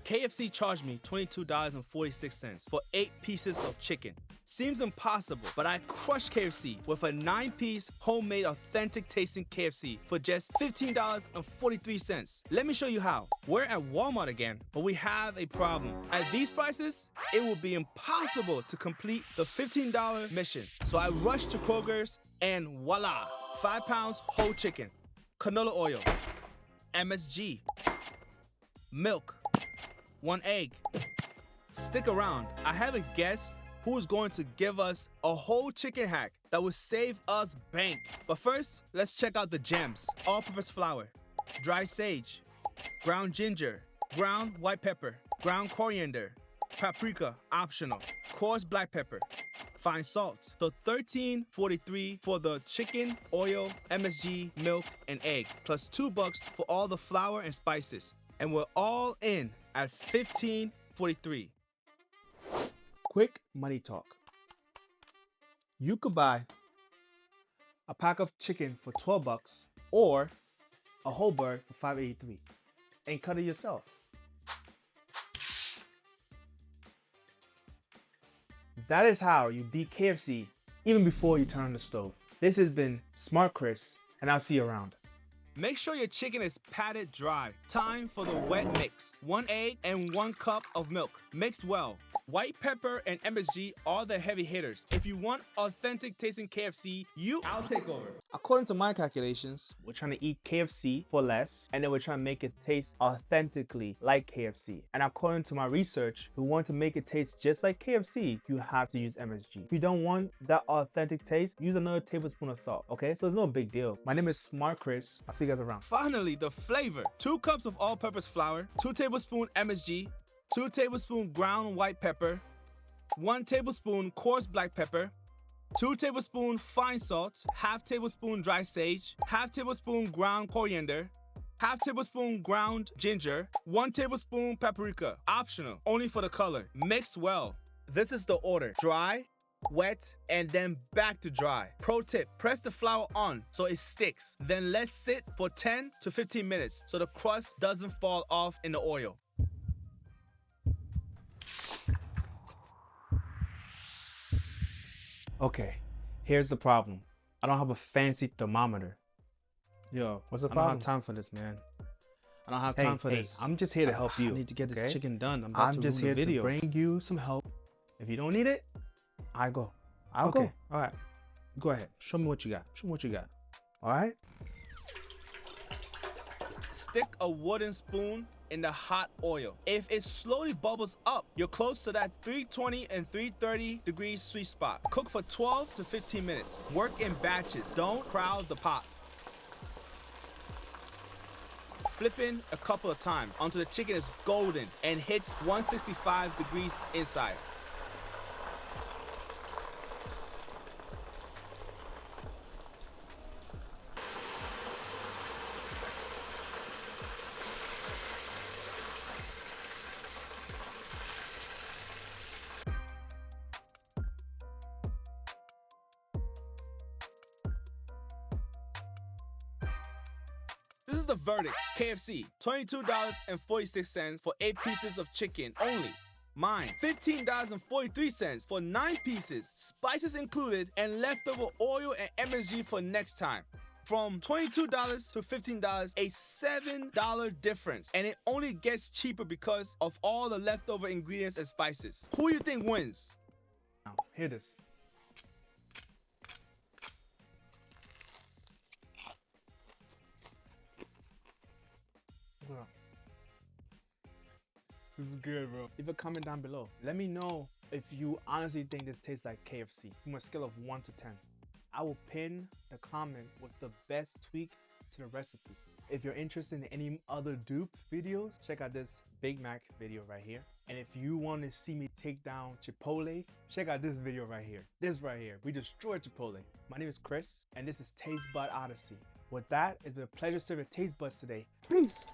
KFC charged me $22.46 for 8 pieces of chicken. Seems impossible, but I crushed KFC with a 9-piece homemade authentic tasting KFC for just $15.43. Let me show you how. We're at Walmart again, but we have a problem. At these prices, it will be impossible to complete the $15 mission. So I rushed to Kroger's and voila, 5 pounds whole chicken, canola oil, MSG, milk, 1 egg. Stick around. I have a guest who is going to give us a whole chicken hack that will save us bank. But first, let's check out the gems. All-purpose flour, dry sage, ground ginger, ground white pepper, ground coriander, paprika, optional, coarse black pepper, fine salt. So $13.43 for the chicken, oil, MSG, milk, and egg, plus $2 for all the flour and spices. And we're all in at $15.43. Quick money talk. You could buy a pack of chicken for $12 or a whole bird for $5.83 and cut it yourself. That is how you beat KFC even before you turn on the stove. This has been Smart Chris, and I'll see you around. Make sure your chicken is patted dry. Time for the wet mix. 1 egg and 1 cup of milk. Mix well. White pepper and MSG are the heavy hitters. If you want authentic tasting KFC, I'll take over. According to my calculations, we're trying to eat KFC for less, and then we're trying to make it taste authentically like KFC. And according to my research, we want to make it taste just like KFC, you have to use MSG. If you don't want that authentic taste, use another tablespoon of salt, okay? So it's no big deal. My name is Smart Chris. I'll see you guys around. Finally, the flavor. 2 cups of all-purpose flour, 2 tablespoons MSG, 2 tablespoons ground white pepper, 1 tablespoon coarse black pepper, 2 tablespoons fine salt, half tablespoon dry sage, half tablespoon ground coriander, half tablespoon ground ginger, 1 tablespoon paprika, optional, only for the color. Mix well. This is the order: dry, wet, and then back to dry. Pro tip, press the flour on so it sticks. Then let sit for 10 to 15 minutes so the crust doesn't fall off in the oil. Okay, here's the problem. I don't have a fancy thermometer. Yo, what's the problem? I don't have time for this, man. I don't have time for this. I'm just here to help you. I need to get this chicken done. I'm just here to bring you some help. If you don't need it, I'll go. I'll go. All right. Go ahead. Show me what you got. Show me what you got. All right? Stick a wooden spoon in the hot oil. If it slowly bubbles up, you're close to that 320 and 330 degrees sweet spot. Cook for 12 to 15 minutes. Work in batches. Don't crowd the pot. Flip in a couple of times until the chicken is golden and hits 165 degrees inside. This is the verdict. KFC, $22.46 for 8 pieces of chicken only. Mine, $15.43 for 9 pieces, spices included, and leftover oil and MSG for next time. From $22 to $15, a $7 difference. And it only gets cheaper because of all the leftover ingredients and spices. Who do you think wins? Now, hear this. This is good, bro. Leave a comment down below. Let me know if you honestly think this tastes like KFC from a scale of 1 to 10. I will pin the comment with the best tweak to the recipe. If you're interested in any other dupe videos, check out this Big Mac video right here. And if you want to see me take down Chipotle, check out this video right here. This right here. We destroyed Chipotle. My name is Chris, and this is TasteBudOdyssey. With that, it's been a pleasure serving Taste Buds today. Peace!